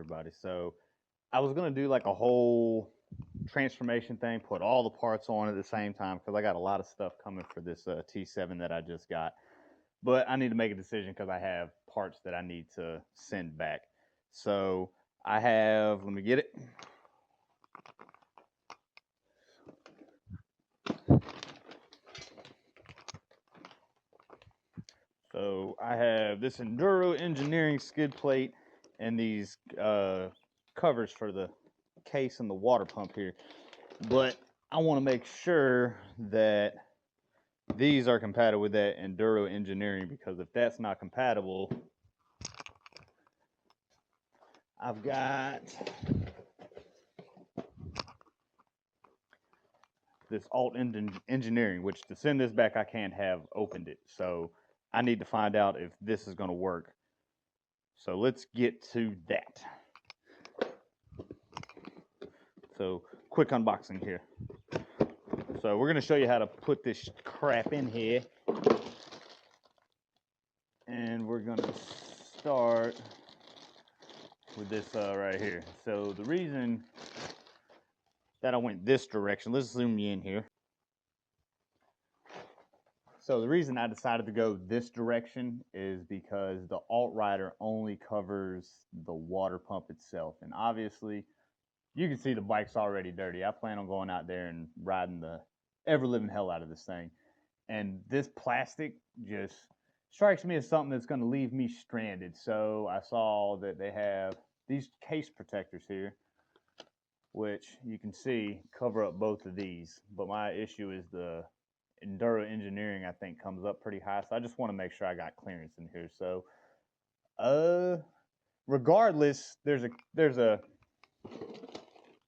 everybody. So I was gonna do like a whole transformation thing, put all the parts on at the same time because I got a lot of stuff coming for this T7 that I just got. But I need to make a decision because I have parts that I need to send back. So I have, let me get it. So I have this Enduro engineering skid plate and these covers for the case and the water pump here. But I want to make sure that these are compatible with that Enduro engineering, because if that's not compatible, I've got this alt engineering, which to send this back, I can't have opened it. So I need to find out if this is going to work. So let's get to that. So quick unboxing here. So we're going to show you how to put this crap in here. And we're going to start with this right here. So the reason that I went this direction, let's zoom you in here. So the reason I decided to go this direction is because the alt rider only covers the water pump itself. And obviously, you can see the bike's already dirty. I plan on going out there and riding the ever-living hell out of this thing. And this plastic just strikes me as something that's going to leave me stranded. So I saw that they have these case protectors here, which you can see cover up both of these. But my issue is the Enduro engineering, I think, comes up pretty high. So I just want to make sure I got clearance in here. So regardless, there's a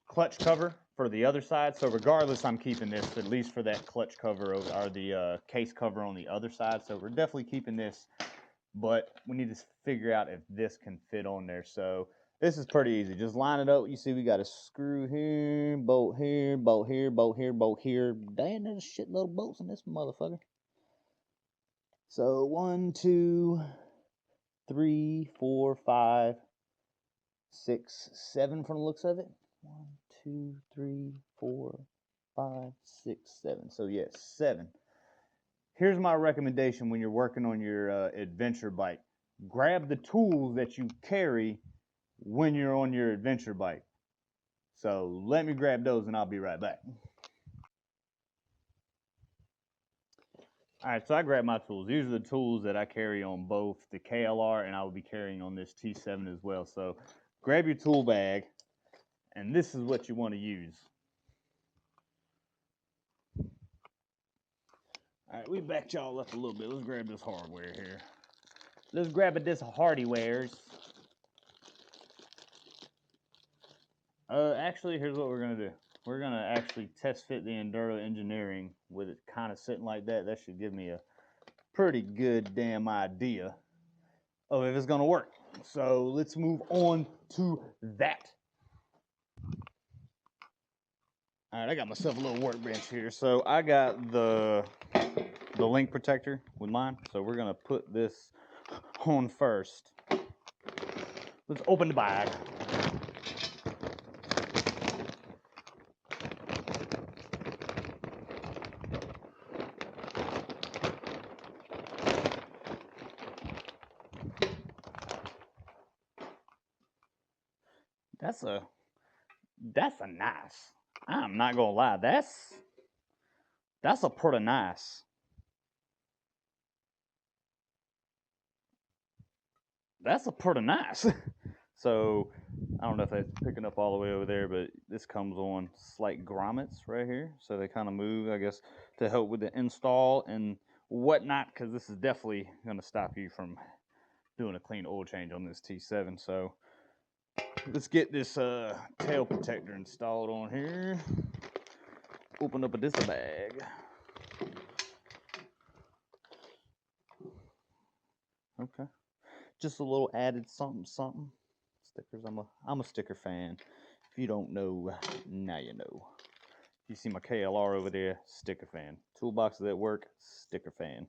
clutch cover for the other side. So regardless, I'm keeping this, at least for that clutch cover, or the case cover on the other side. So we're definitely keeping this, but we need to figure out if this can fit on there. So this is pretty easy. Just line it up. You see we got a screw here, bolt here, bolt here, bolt here, bolt here. Damn, there's a shitload of bolts in this motherfucker. So 1, 2, 3, 4, 5, 6, 7 from the looks of it. 1, 2, 3, 4, 5, 6, 7. So yes, 7. Here's my recommendation when you're working on your adventure bike. Grab the tools that you carry when you're on your adventure bike. So let me grab those and I'll be right back. All right, so I grabbed my tools. These are the tools that I carry on both the KLR and I will be carrying on this T7 as well. So grab your tool bag, and this is what you want to use. All right, we backed y'all up a little bit. Let's grab this hardware here. Let's grab this hardywares. Actually, here's what we're going to do. We're going to actually test fit the Enduro engineering with it kind of sitting like that. That should give me a pretty good damn idea of if it's going to work. So let's move on to that. All right, I got myself a little workbench here. So I got the link protector with mine. So we're going to put this on first. Let's open the bag. That's a nice. I'm not gonna lie. That's a pretty nice. That's a pretty nice. So I don't know if that's picking up all the way over there, but this comes on slight grommets right here. So they kind of move, I guess, to help with the install and whatnot, because this is definitely going to stop you from doing a clean oil change on this T7. So let's get this tail protector installed on here. Open up this bag. Okay. Just a little added something. Stickers. I'm a sticker fan. If you don't know, now you know. You see my KLR over there, sticker fan. Toolboxes at work, sticker fan.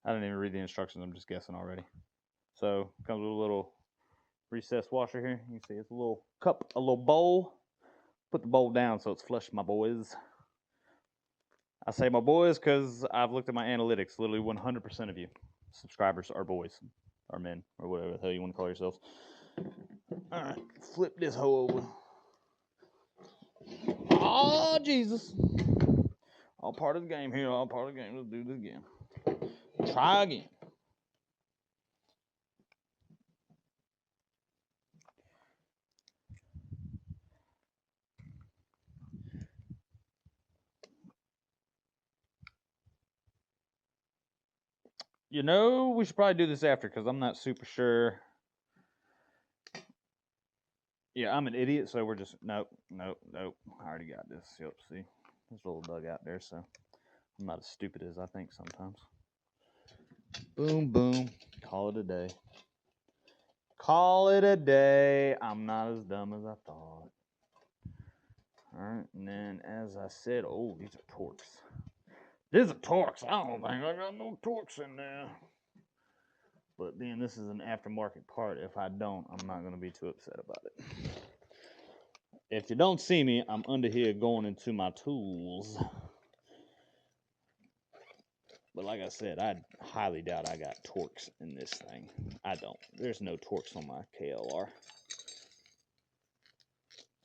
I didn't even read the instructions, I'm just guessing already. So comes with a little recessed washer here. You can see it's a little cup, a little bowl. Put the bowl down so it's flush, my boys. I say my boys because I've looked at my analytics. Literally 100% of you subscribers are boys, or men, or whatever the hell you want to call yourselves. All right, flip this hoe over. Oh, Jesus. All part of the game here, all part of the game. Let's do this again. Try again. You know, we should probably do this after because I'm not super sure. Yeah, I'm an idiot, so we're just, nope. I already got this. Yep, see, there's a little bug out there, so I'm not as stupid as I think sometimes. Boom, boom. Call it a day. Call it a day. I'm not as dumb as I thought. All right, and then as I said, oh, these are Torx. These are Torx. I don't think I got no Torx in there. But then this is an aftermarket part. If I don't, I'm not going to be too upset about it. If you don't see me, I'm under here going into my tools. But like I said, I highly doubt I got Torx in this thing. I don't. There's no Torx on my KLR.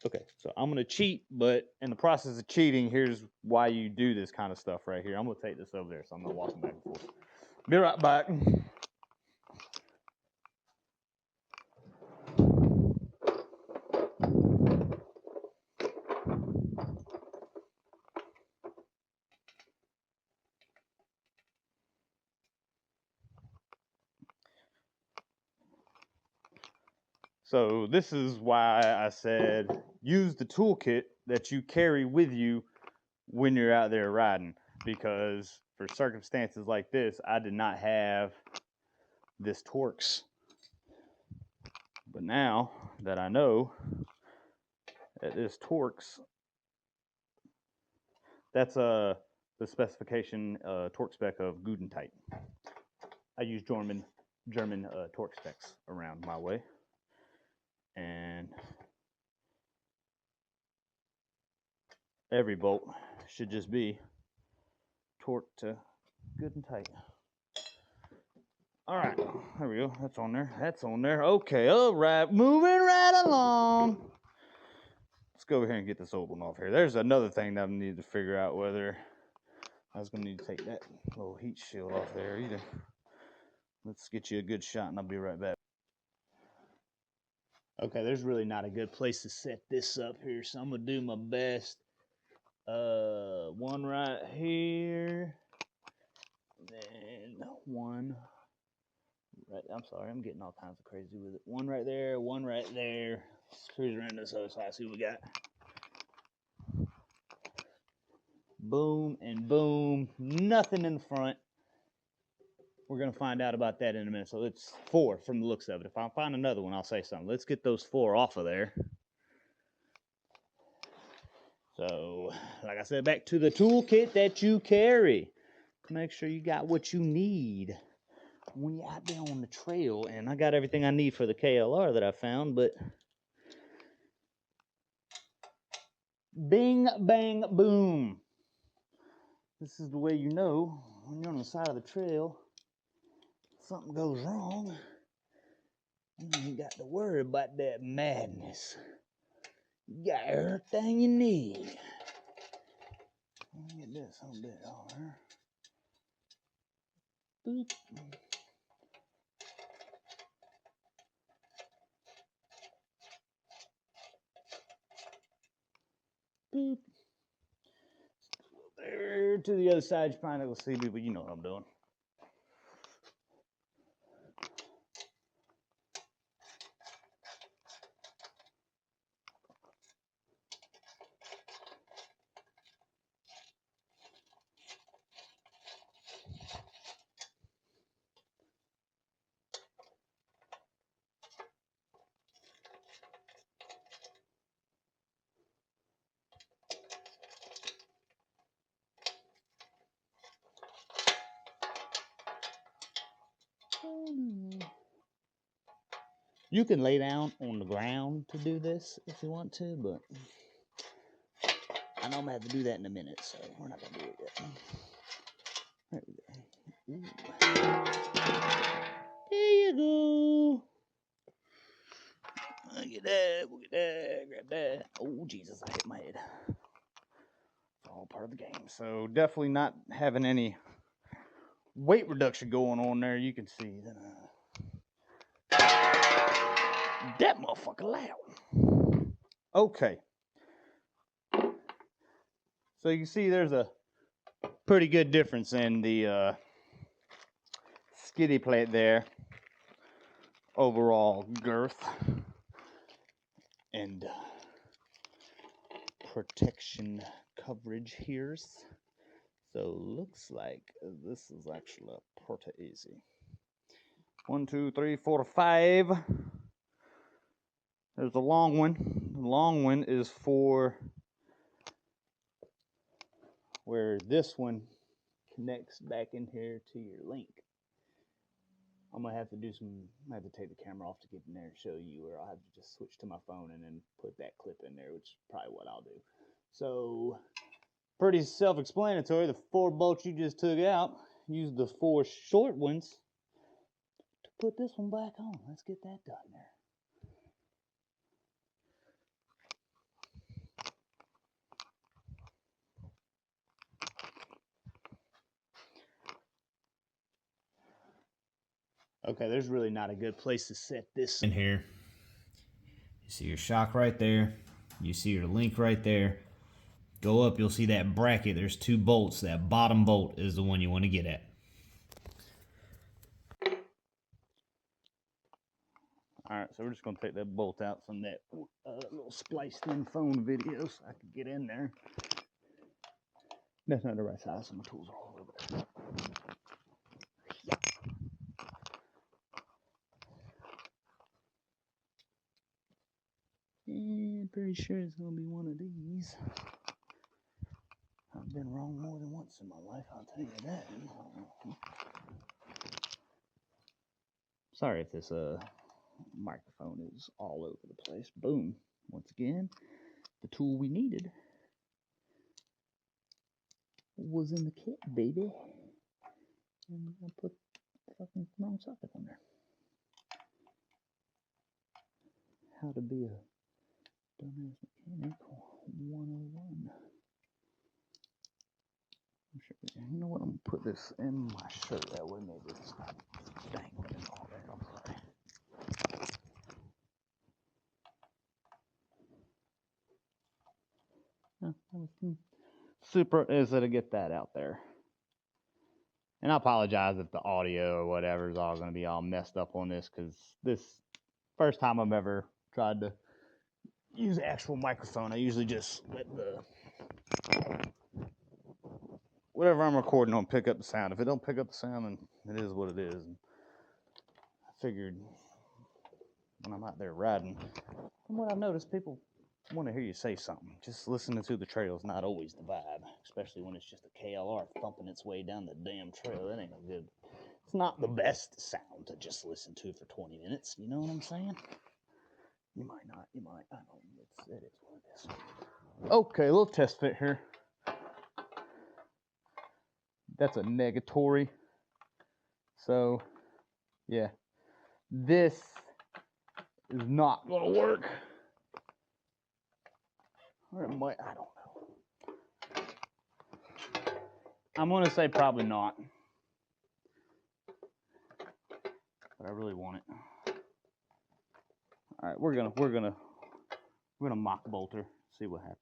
Okay, so I'm going to cheat, but in the process of cheating, here's why you do this kind of stuff right here. I'm going to take this over there, so I'm not walking back and forth. Be right back. So this is why I said use the toolkit that you carry with you when you're out there riding, because for circumstances like this, I did not have this Torx. But now that I know that this Torx, that's the specification Torx spec of Gudentite. I use German Torx specs around my way. And every bolt should just be torqued to good and tight. All right, there we go. That's on there. That's on there. Okay, all right, moving right along. Let's go over here and get this old one off here. There's another thing that I need to figure out, whether I was going to need to take that little heat shield off there either. Let's get you a good shot and I'll be right back. Okay, there's really not a good place to set this up here, so I'm going to do my best. One right here, then one right, I'm sorry, I'm getting all kinds of crazy with it. One right there, one right there. Let's cruise around this other side, see what we got. Boom and boom, nothing in the front. We're going to find out about that in a minute. So it's 4 from the looks of it. If I find another one, I'll say something. Let's get those 4 off of there. So, like I said, back to the toolkit that you carry. Make sure you got what you need when you're out there on the trail. And I got everything I need for the KLR that I found, but bing, bang, boom. This is the way you know when you're on the side of the trail, something goes wrong, you ain't got to worry about that madness. You got everything you need. Let me get this a bit on here. Boop. Boop. There to the other side, you probably not gonna see me, but you know what I'm doing. You can lay down on the ground to do this if you want to, but I know I'm going to have to do that in a minute, so we're not going to do it yet. There we go. Ooh. There you go. Look at that, look at that, grab that. Oh, Jesus, I hit my head. It's all part of the game. So definitely not having any weight reduction going on there. You can see that, that motherfucker loud. Okay. So you can see there's a pretty good difference in the skiddy plate there. Overall girth and protection coverage here. So looks like this is actually pretty easy. 1, 2, 3, 4, 5. There's the long one. The long one is for where this one connects back in here to your link. I'm gonna have to do some, I have to take the camera off to get in there and show you, or I'll have to just switch to my phone and then put that clip in there, which is probably what I'll do. So, pretty self-explanatory. The 4 bolts you just took out, use the 4 short ones to put this one back on. Let's get that done there. Okay, there's really not a good place to set this in here. You see your shock right there. You see your link right there. Go up, you'll see that bracket. There's 2 bolts. That bottom bolt is the one you want to get at. Alright, so we're just going to take that bolt out from that little spliced in phone video so I can get in there. That's not the right size, so my tools are all over there. And pretty sure it's going to be one of these. I've been wrong more than once in my life, I'll tell you that. Sorry if this microphone is all over the place. Boom. Once again, the tool we needed was in the kit, baby. And I put the fucking wrong socket on there. How to be a dumbass mechanic 101. I'm sure, you know what? I'm gonna put this in my shirt. That way maybe it's not dangling all there. I'm sorry. Super easy to get that out there. And I apologize if the audio or whatever is all going to be all messed up on this, because this first time I've ever tried to use an actual microphone. I usually just let the whatever I'm recording on pick up the sound. If it don't pick up the sound, then it is what it is. And I figured when I'm out there riding, from what I've noticed, people want to hear you say something. Just listening to the trail is not always the vibe, especially when it's just a KLR thumping its way down the damn trail. That ain't a good. It's not the best sound to just listen to for 20 minutes. You know what I'm saying? You might not. You might. I don't know. It is what it is. Okay, a little test fit here. That's a negatory. So, yeah. This is not going to work. Or it might, I don't know. I'm going to say probably not. But I really want it. All right, we're gonna mock bolt her, see what happens.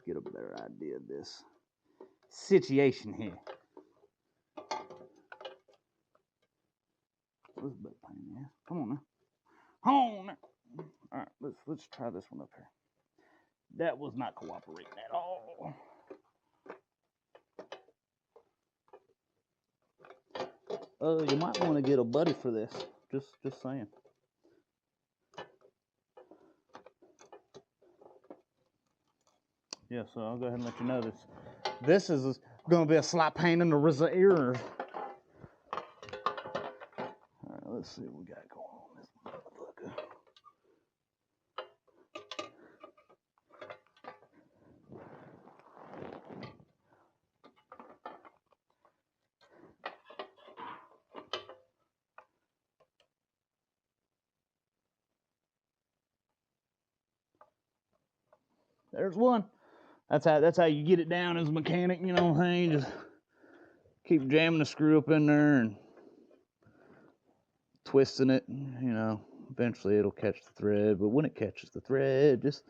Get a better idea of this situation here. This is a bit pain in the ass. Come on now. Come on now. All right, let's try this one up here. That was not cooperating at all. You might want to get a buddy for this. Just saying. Yeah, so I'll go ahead and let you know this. This is going to be a slight pain in the ear. All right, let's see what we got going on there's one. That's how you get it down as a mechanic, you know what I'm saying? Just keep jamming the screw up in there and twisting it, you know. Eventually it'll catch the thread, but when it catches the thread, just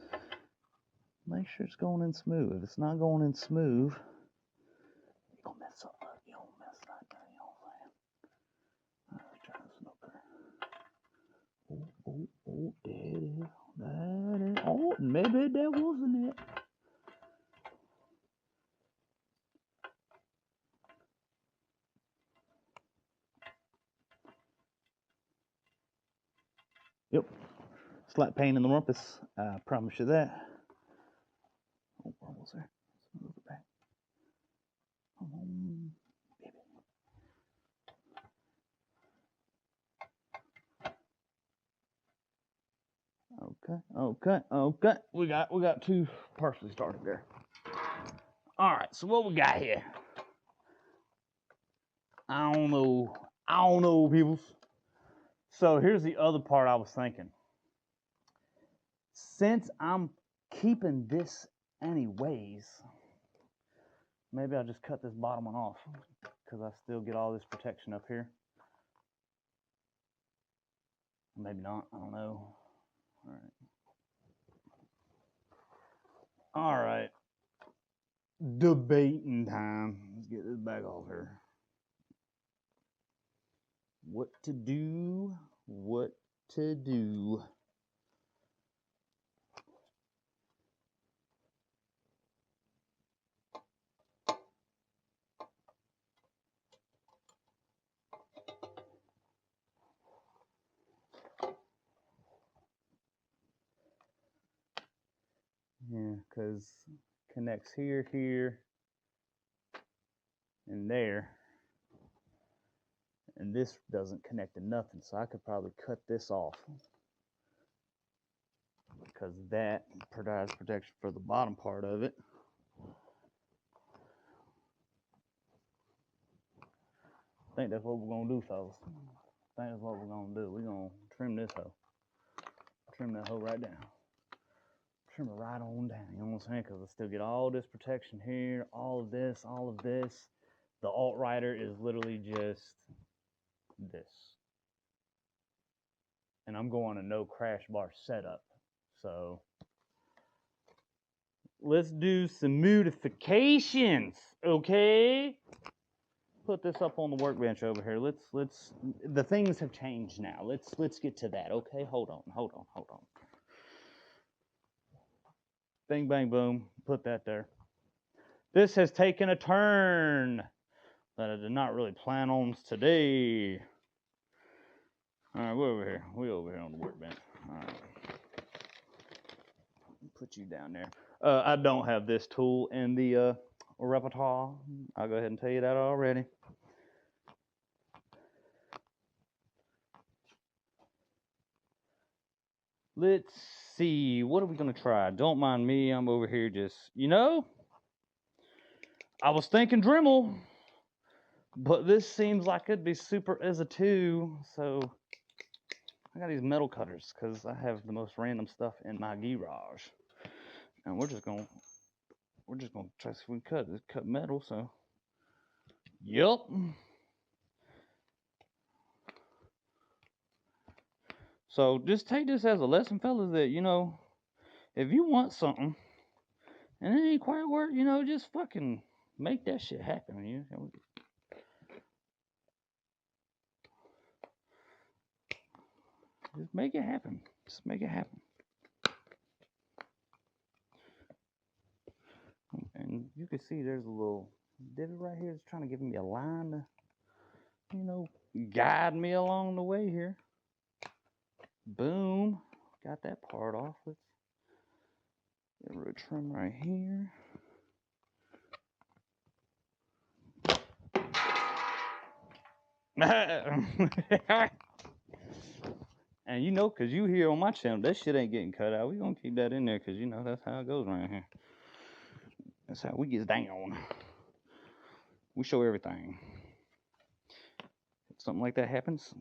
make sure it's going in smooth. If it's not going in smooth, you're gonna mess up. You don't mess right there, you know what I'm saying? Alright, let's try this one up there. There it is. That is. Oh, maybe that wasn't it. Yep. Slight pain in the rumpus. I promise you that. Oh, almost there. Let's move it back. Come on, baby. Okay. We got two partially started there. All right. So what we got here? I don't know, peoples. So here's the other part I was thinking. Since I'm keeping this anyways, maybe I'll just cut this bottom one off because I still get all this protection up here. Maybe not, I don't know. All right. Debating time. Let's get this back off here. What to do? Yeah, because connects here, and there. And this doesn't connect to nothing, so I could probably cut this off because that provides protection for the bottom part of it. I think that's what we're gonna do, fellas. I think that's what we're gonna do. We're gonna trim this hoe. Trim that hoe right down. Trim it right on down, you know what I'm saying? Because I still get all this protection here, all of this. The alt rider is literally just this. And I'm going to no crash bar setup. So let's do some modifications, okay? Put this up on the workbench over here. Let's the things have changed now. Let's get to that, okay? Hold on. Bing bang boom. Put that there. This has taken a turn that I did not really plan on today. All right, we're over here. We're over here on the workbench. All right. Put you down there. I don't have this tool in the repertoire. I'll go ahead and tell you that already. Let's see. What are we going to try? Don't mind me. I'm over here just, I was thinking Dremel, but this seems like it'd be super as a 2, so I got these metal cutters because I have the most random stuff in my garage. And we're just gonna try to see if we can cut metal, so yep. So just take this as a lesson, fellas, that if you want something and it ain't quite work, just fucking make that shit happen. Just make it happen. Just make it happen. And you can see there's a little divot right here. It's trying to give me a line to, guide me along the way here. Boom. Got that part off. Let's get rid of trim right here. And because you here on my channel, that shit ain't getting cut out. We gonna keep that in there because that's how it goes around here. That's how we get down. We show everything. If something like that happens,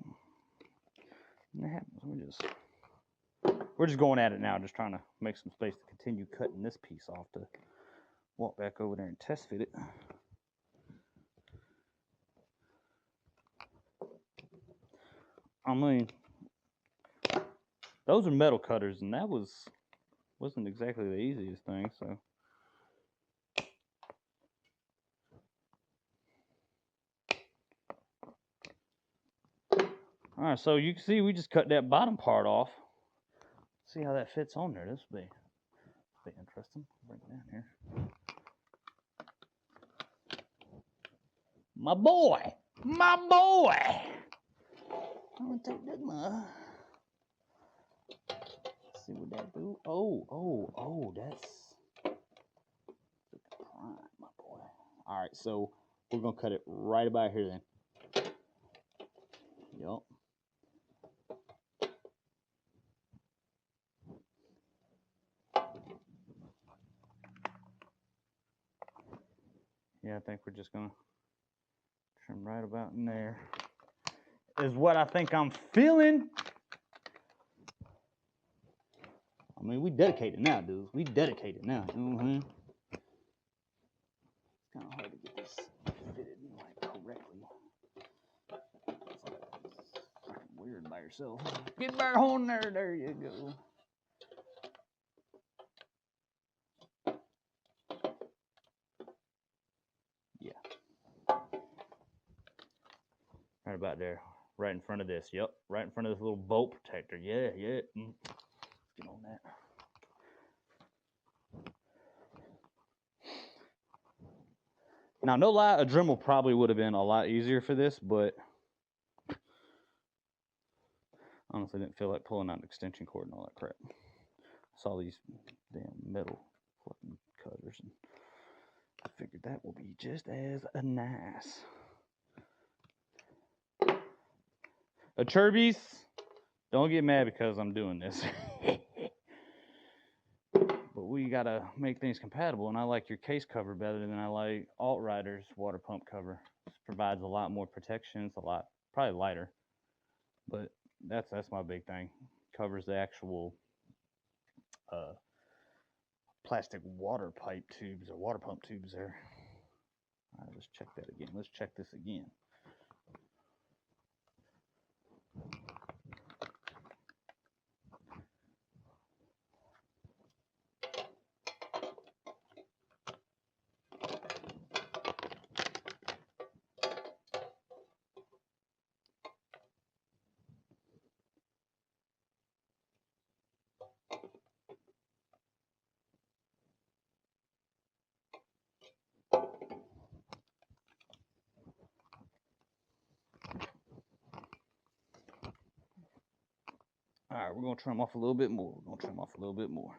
we we're just going at it now, just trying to make some space to continue cutting this piece off to walk back over there and test fit it. I mean, those are metal cutters, and that wasn't exactly the easiest thing, so. All right, so you can see we just cut that bottom part off. See how that fits on there. This will be interesting. Bring it down here. My boy! My boy! I'm gonna take that mug. See what that do. Oh, that's prime, my boy. All right, so we're gonna cut it right about here then. Yup. Yeah, I think we're just gonna trim right about in there. Is what I think I'm feeling. I mean, we dedicated now, dudes. We dedicated now. You know what I mean? It's kind of hard to get this fitted like correctly. It's weird by yourself. Get back on there. There you go. Yeah. Right about there. Right in front of this. Yep. Right in front of this little bolt protector. Yeah. Let's get on that. Now, no lie, a Dremel probably would have been a lot easier for this, but honestly didn't feel like pulling out an extension cord and all that crap. I saw these damn metal fucking cutters, and I figured that will be just as nice. Acerbis, don't get mad because I'm doing this. But we gotta make things compatible, and I like your case cover better than I like Alt-Rider's water pump cover. This provides a lot more protection. It's a lot, probably lighter, but that's my big thing. Covers the actual plastic water pipe tubes or water pump tubes there. All right, let's check that again. Let's check this again. All right, we're going to trim off a little bit more. We're going to trim off a little bit more.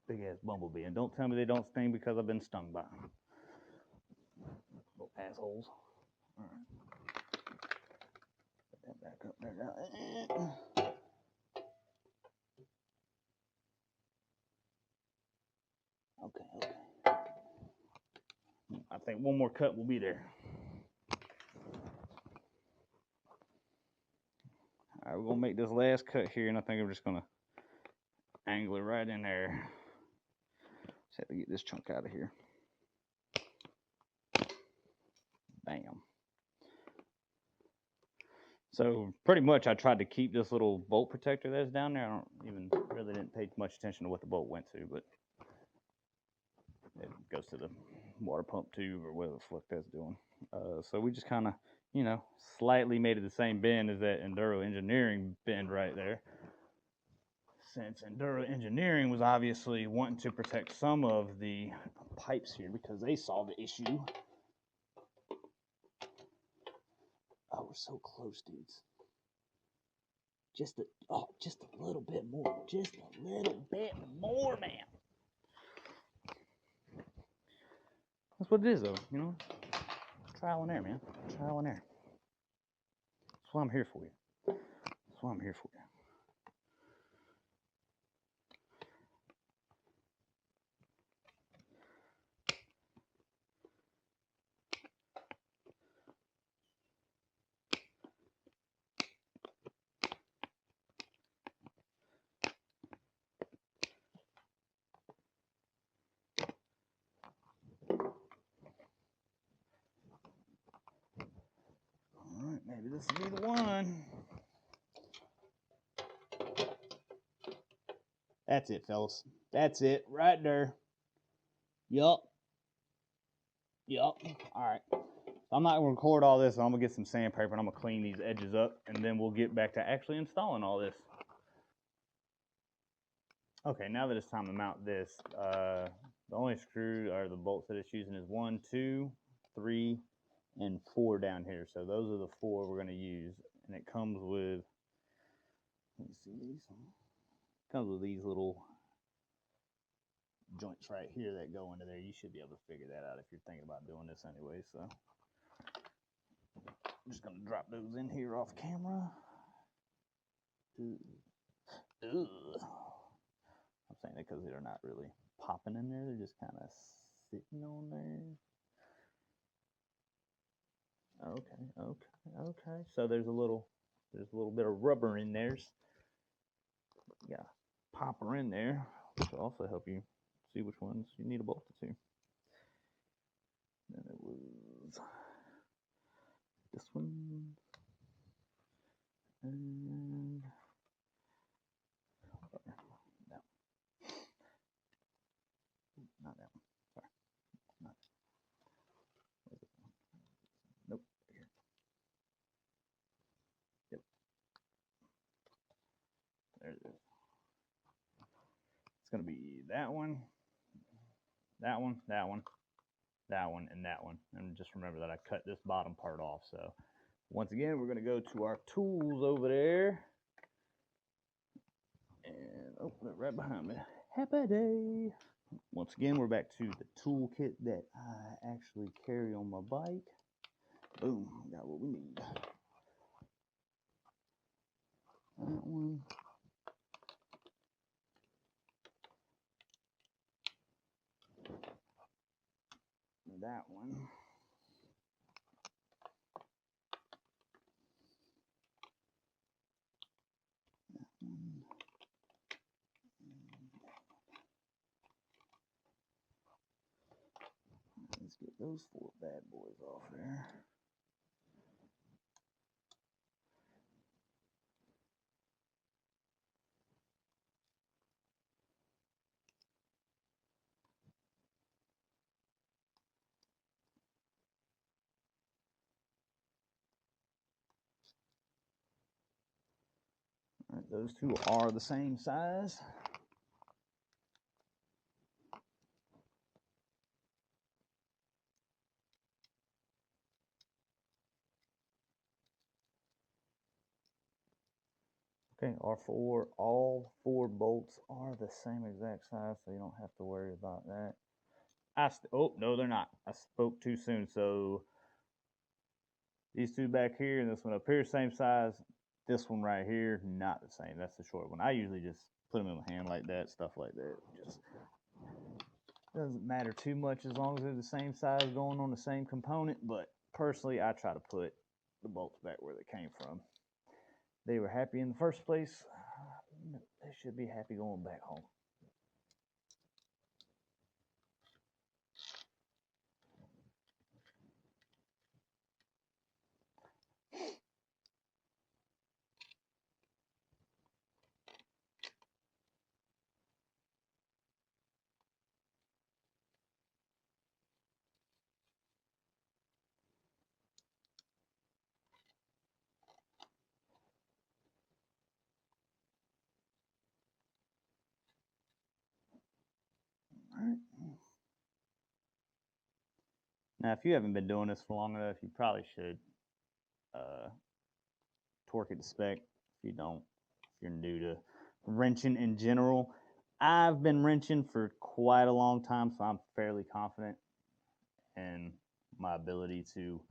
Big ass bumblebee, and don't tell me they don't sting because I've been stung by them. Little assholes. All right. Put that back up there now. Okay. I think one more cut will be there. All right, we're gonna make this last cut here, and I think I'm just gonna angle it right in there. Just have to get this chunk out of here. Bam. So pretty much I tried to keep this little bolt protector that's down there. I didn't pay much attention to what the bolt went to, but it goes to the water pump tube or whatever the fuck that's doing. So we just kind of, slightly made it the same bend as that Enduro Engineering bend right there. Since Enduro Engineering was obviously wanting to protect some of the pipes here because they saw the issue. Oh, we're so close, dudes. Just a little bit more. Just a little bit more, man. That's what it is, though, you know? Trial and error, man. Trial and error. That's why I'm here for you. That's why I'm here for you. All right, maybe this will be the one. That's it, fellas. That's it, right there. Yup. Yup. All right. I'm not going to record all this. I'm going to get some sandpaper and I'm going to clean these edges up, and then we'll get back to actually installing all this. Okay, now that it's time to mount this, the only screw or the bolts that it's using is 1, 2, 3, and 4 down here. So those are the 4 we're going to use, and it comes with, let me see these. Comes with these little joints right here that go into there. You should be able to figure that out if you're thinking about doing this anyway. So I'm just going to drop those in here off camera. Ugh. I'm saying that because they're not really popping in there. They're just kind of sitting on there. Okay. So there's a little bit of rubber in there. Yeah, pop her in there, which will also help you see which ones you need a bolt to. Then it was this one and that one. Not that one. Sorry, not. Nope. Here. Yep. There it is. It's gonna be that one, that one, that one, that one, and that one. And just remember that I cut this bottom part off. So once again, we're gonna go to our tools over there. And oh, they're right behind me. Happy day. Once again, we're back to the toolkit that I actually carry on my bike. Boom, got what we need. That one. That one. Let's get those 4 bad boys off there. All right, those 2 are the same size. Okay, all four bolts are the same exact size, so you don't have to worry about that. Oh, no, they're not. I spoke too soon. So these 2 back here and this one up here, same size. This one right here, not the same. That's the short one. I usually just put them in my hand like that, stuff like that. Just doesn't matter too much as long as they're the same size going on the same component. But personally, I try to put the bolts back where they came from. They were happy in the first place. They should be happy going back home. All right. Now, if you haven't been doing this for long enough, you probably should torque it to spec. If you don't, if you're new to wrenching in general, I've been wrenching for quite a long time, so I'm fairly confident. in my ability to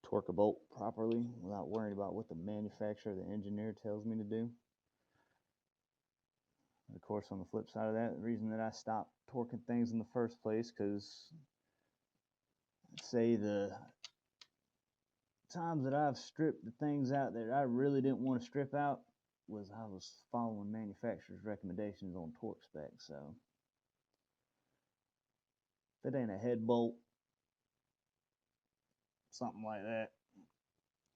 torque a bolt properly without worrying about what the manufacturer, the engineer tells me to do. And of course, on the flip side of that, the reason that I stopped torquing things in the first place, because say the times that I've stripped the things out that I really didn't want to strip out was I was following manufacturer's recommendations on torque specs. So if it ain't a head bolt, something like that,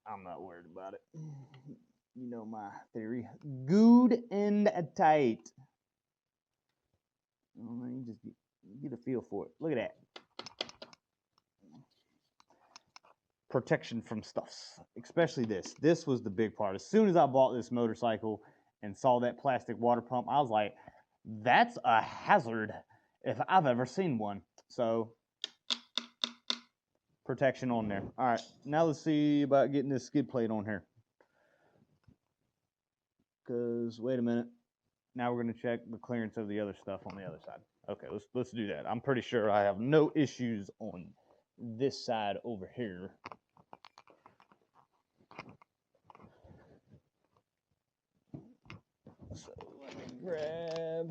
I'm not worried about it. You know my theory. Good and tight. You just get a feel for it. Look at that. Protection from stuffs, especially this. This was the big part. As soon as I bought this motorcycle and saw that plastic water pump, I was like, that's a hazard if I've ever seen one. So, protection on there. All right, now let's see about getting this skid plate on here. Because, wait a minute. Now we're going to check the clearance of the other stuff on the other side. Okay, let's do that. I'm pretty sure I have no issues on this side over here. So let me grab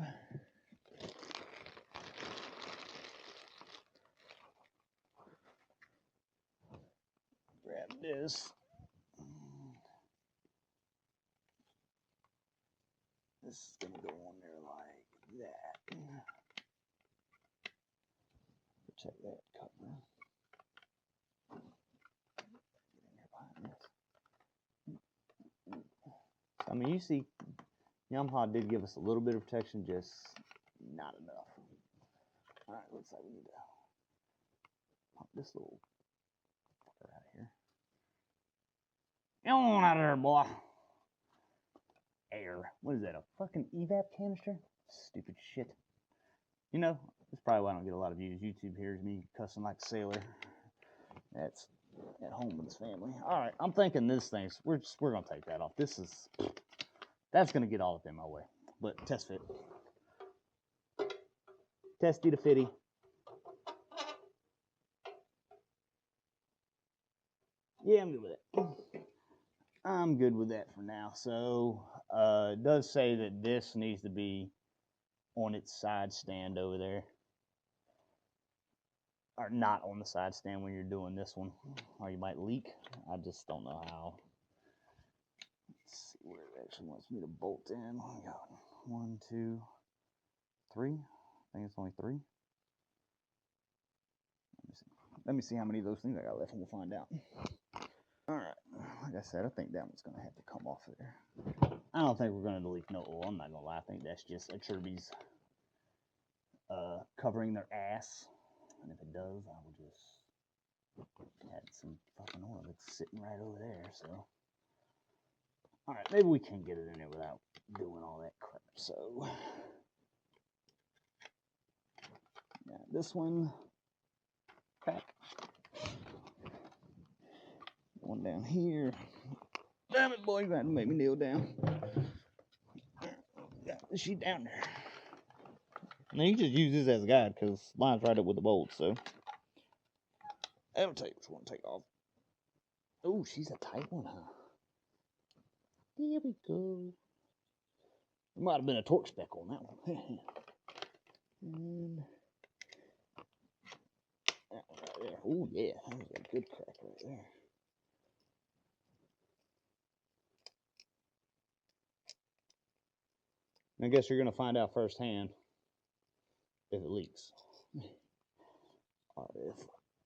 this. This is going to go on there like that. Protect that cover. I mean, you see, Yamaha did give us a little bit of protection, just not enough. All right, looks like we need to pump this little fucker out of here. Get on out of there, boy. Air. What is that, a fucking evap canister? Stupid shit. You know, that's probably why I don't get a lot of views. YouTube hears me cussing like a sailor. That's at home with his family. All right, I'm thinking this thing's, we're gonna take that off. That's gonna get all up in my way. But test fit. Testy to fitty. Yeah, I'm good with it. I'm good with that for now. So it does say that this needs to be on its side stand over there. Or not on the side stand when you're doing this one. Or you might leak. I just don't know how. Let's see where it actually wants me to bolt in. We got 1, 2, 3. I think it's only 3. Let me see how many of those things I got left and we'll find out. Alright, like I said, I think that one's going to have to come off there. I don't think we're going to leak no oil, I'm not going to lie. I think that's just acerbis covering their ass. And if it does, I will just add some fucking oil that's sitting right over there, so. Alright, maybe we can get it in there without doing all that crap, so. Got this one. Crack. One down here. Damn it, boy, you're going to make me kneel down. Got the sheet down there. Now you just use this as a guide because mine's right up with the bolt, so. That'll tell you which one to take off. Oh, she's a tight one, huh? There we go. There might have been a torque spec on that one. And that one right there. Oh, yeah, that was a good crack right there. I guess you're going to find out firsthand if it leaks. Or if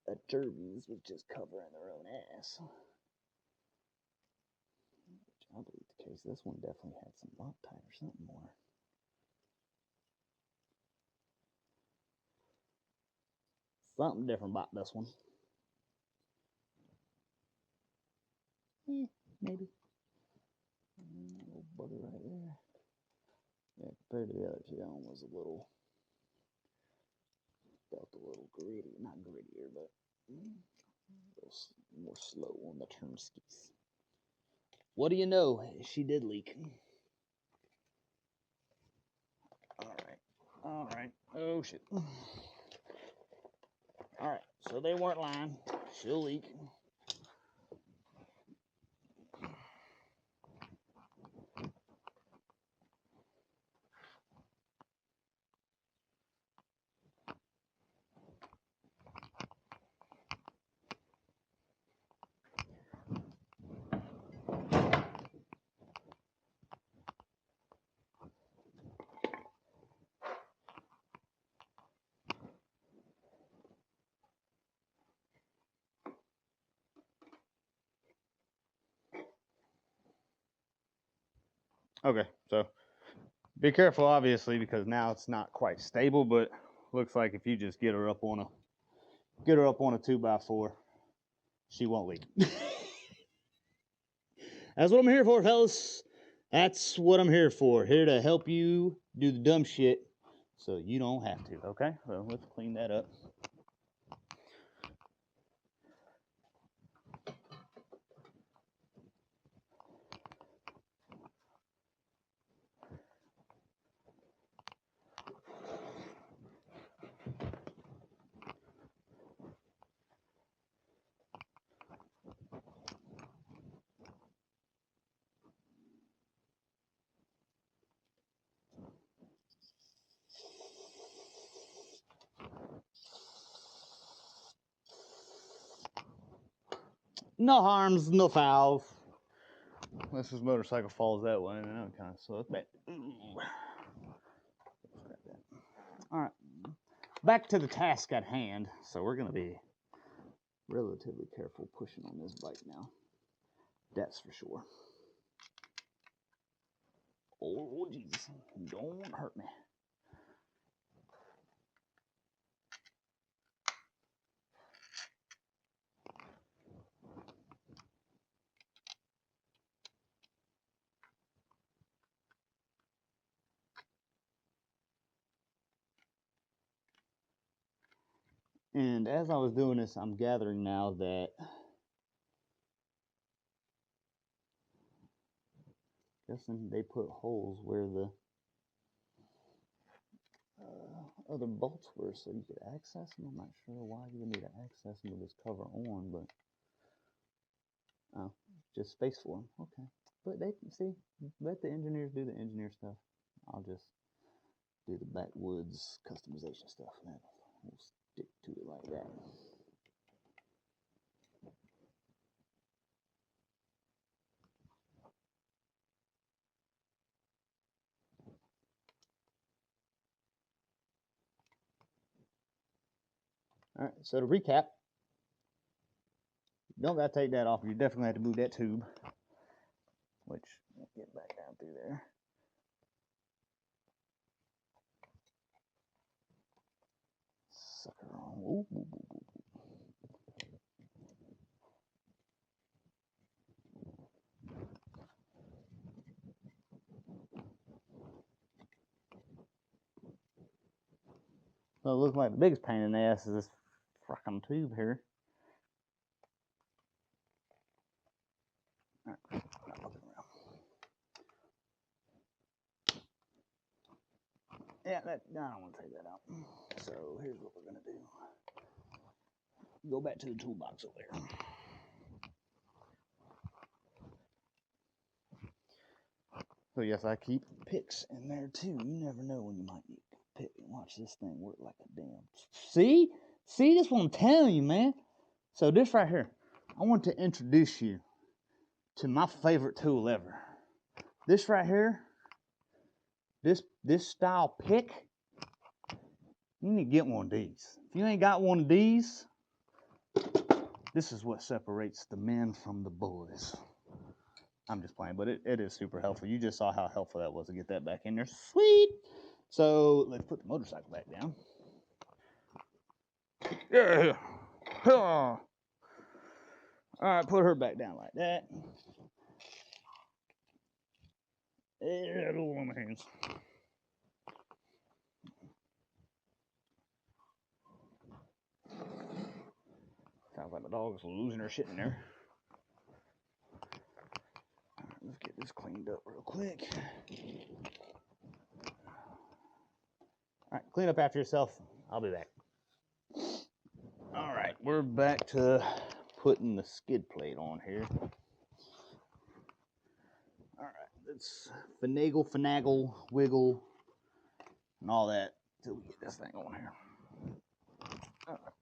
a acerbis was just covering their own ass. Which I believe the case. This one definitely had some Loctite or something more. Something different about this one. Maybe. Little bugger right there. Yeah, compared to the other two, that one was a little, felt a little gritty, not grittier, but a little more slow on the turn skis. What do you know? She did leak. All right. Oh shit. All right. So they weren't lying. She'll leak. Okay, so be careful, obviously, because now it's not quite stable, but looks like if you just get her up on a 2x4, she won't leak. That's what I'm here for, fellas. That's what I'm here for. Here to help you do the dumb shit so you don't have to, okay? So let's clean that up. No harms, no fouls. Unless this motorcycle falls that way, and that would kind of suck. But all right, back to the task at hand. So we're gonna be relatively careful pushing on this bike now. That's for sure. Oh, Jesus, don't hurt me. And as I was doing this, I'm gathering now that guessing they put holes where the other bolts were so you could access them. I'm not sure why you would need to access them with this cover on, but just space for them. Okay, but they see, let the engineers do the engineer stuff. I'll just do the backwoods customization stuff, and we'll stick to it like that. All right, so to recap, you don't got to take that off. You definitely have to move that tube, which we'll get back down through there. Sucker on. Ooh, ooh, ooh, ooh. Well, it looks like the biggest pain in the ass is this frickin' tube here. All right, not looking around. Yeah, I don't want to take that out. So here's what we're gonna do. Go back to the toolbox over there. So yes, I keep picks in there too. You never know when you might need a pick. Watch this thing work like a damn. See, this what I'm telling you, man. So this right here, I want to introduce you to my favorite tool ever. This right here, this style pick. You need to get one of these. If you ain't got one of these, this is what separates the men from the boys. I'm just playing, but it is super helpful. You just saw how helpful that was to get that back in there. Sweet. So let's put the motorcycle back down. Yeah. All right, put her back down like that. Yeah, I don't want my hands. Sounds like my dog's losing her shit in there. All right, let's get this cleaned up real quick. All right, clean up after yourself. I'll be back. All right, we're back to putting the skid plate on here. All right, let's finagle, wiggle, and all that until we get this thing on here. All right.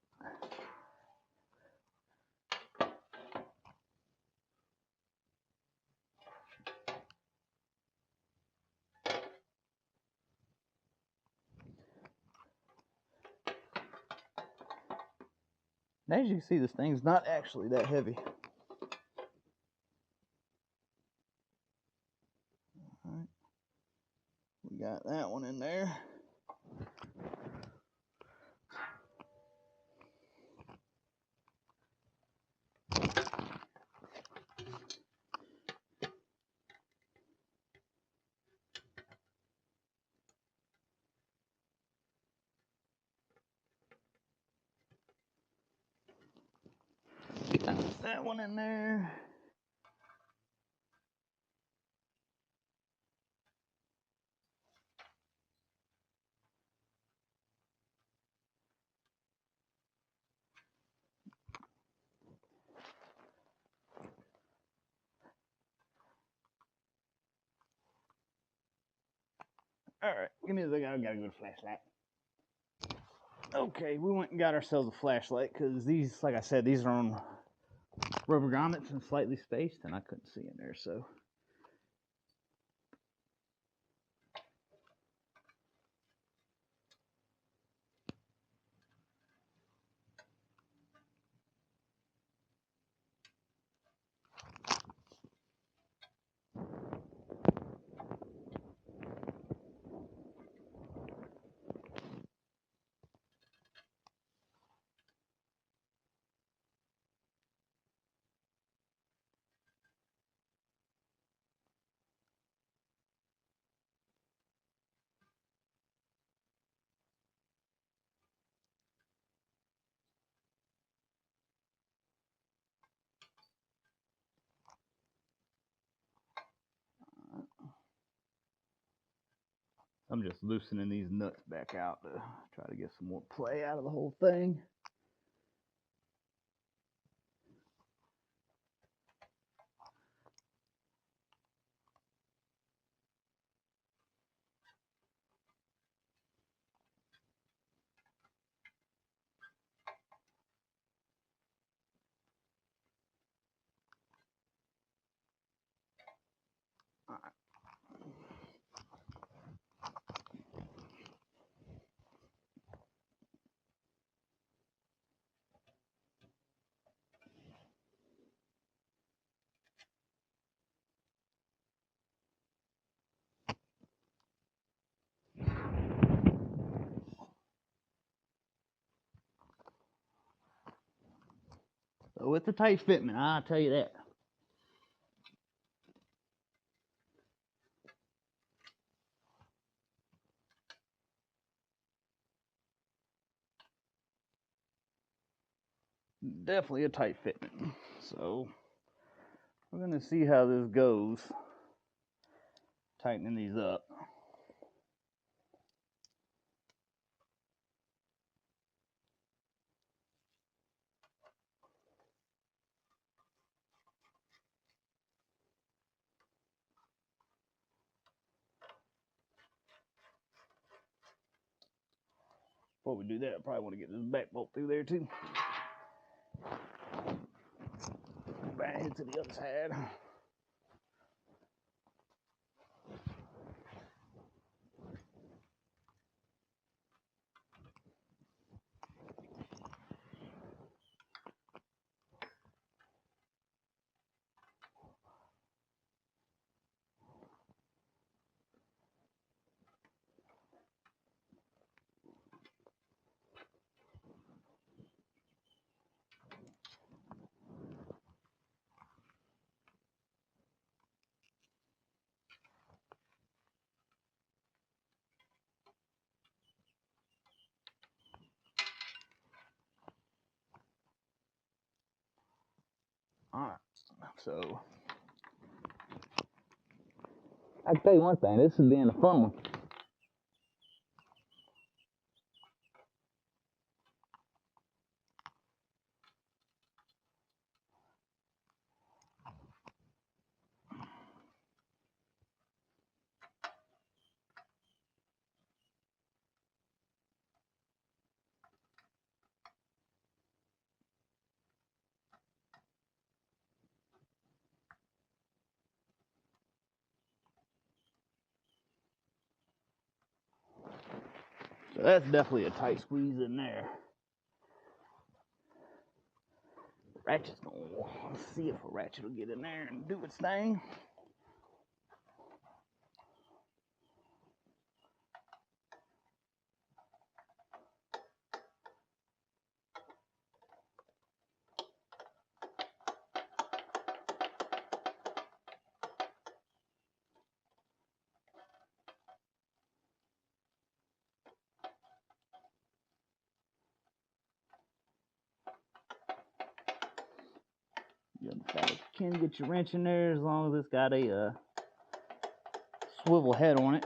And as you can see, this thing's not actually that heavy. All right. We got that one in there. Got that one in there. All right, give me a second. I gotta go to flashlight. Okay, we went and got ourselves a flashlight because these, like I said, these are on rubber grommets and slightly spaced, and I couldn't see in there, so. I'm just loosening these nuts back out to try to get some more play out of the whole thing. All right. So it's a tight fitment, I'll tell you that. Definitely a tight fitment. So we're gonna see how this goes, tightening these up. Before we do that, I probably want to get this back bolt through there too. Back to the other side. All right, so I can tell you one thing, this is being a fun one. So that's definitely a tight squeeze in there. Ratchet's gonna, let's see if a ratchet will get in there and do its thing. You can get your wrench in there as long as it's got a swivel head on it.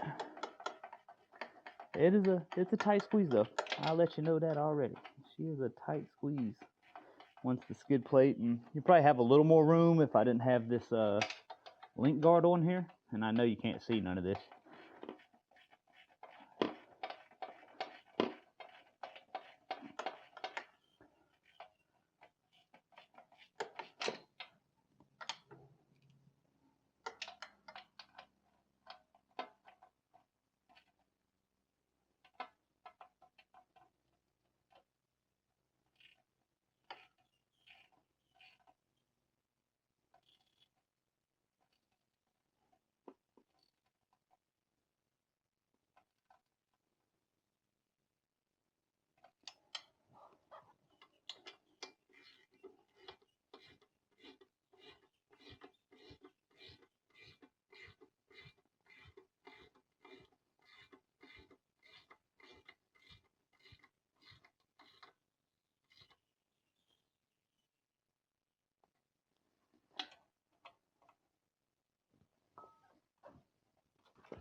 It's a tight squeeze though. I'll let you know that already. She is a tight squeeze. Once the skid plate, and you probably have a little more room if I didn't have this link guard on here, and I know you can't see none of this.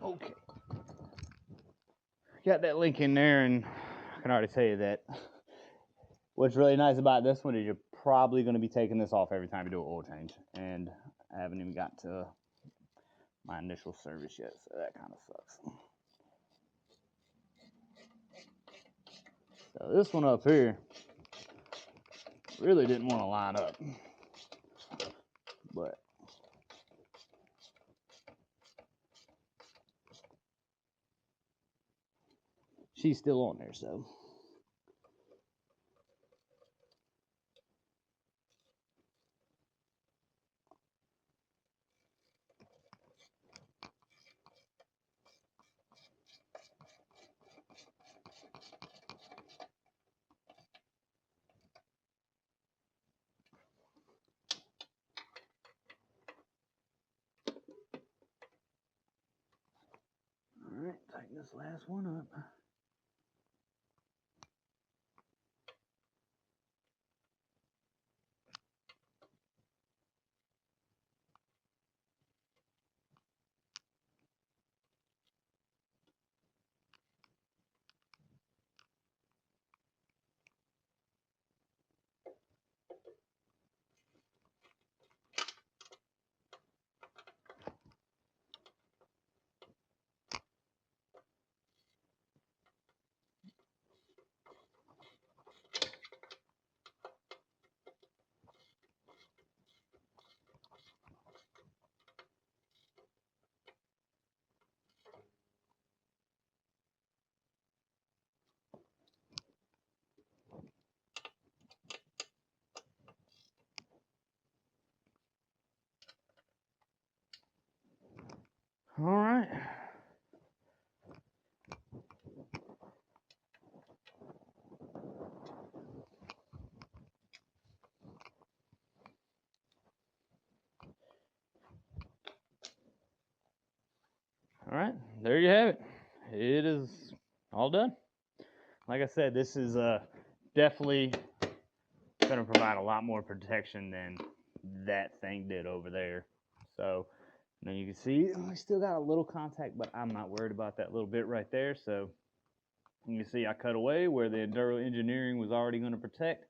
Okay. Got that link in there, and I can already tell you that what's really nice about this one is you're probably going to be taking this off every time you do an oil change, and I haven't even got to my initial service yet, so that kind of sucks. So this one up here really didn't want to line up, but she's still on there, so. All right, tighten this last one up. All right. All right, there you have it. It is all done. Like I said, this is definitely going to provide a lot more protection than that thing did over there. So now you can see we still got a little contact, but I'm not worried about that little bit right there. So you can see I cut away where the enduro engineering was already going to protect.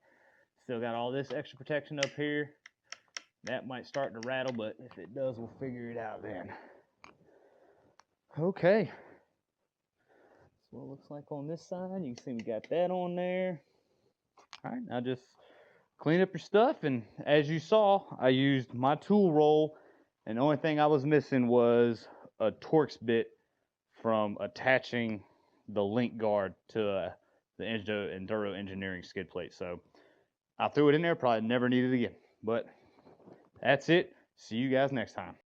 Still got all this extra protection up here. That might start to rattle, but if it does, we'll figure it out then. Okay. That's what it looks like on this side. You can see we got that on there. All right, now just clean up your stuff, and as you saw, I used my tool roll, and the only thing I was missing was a Torx bit from attaching the link guard to the enduro engineering skid plate. So I threw it in there, probably never needed it again. But that's it. See you guys next time.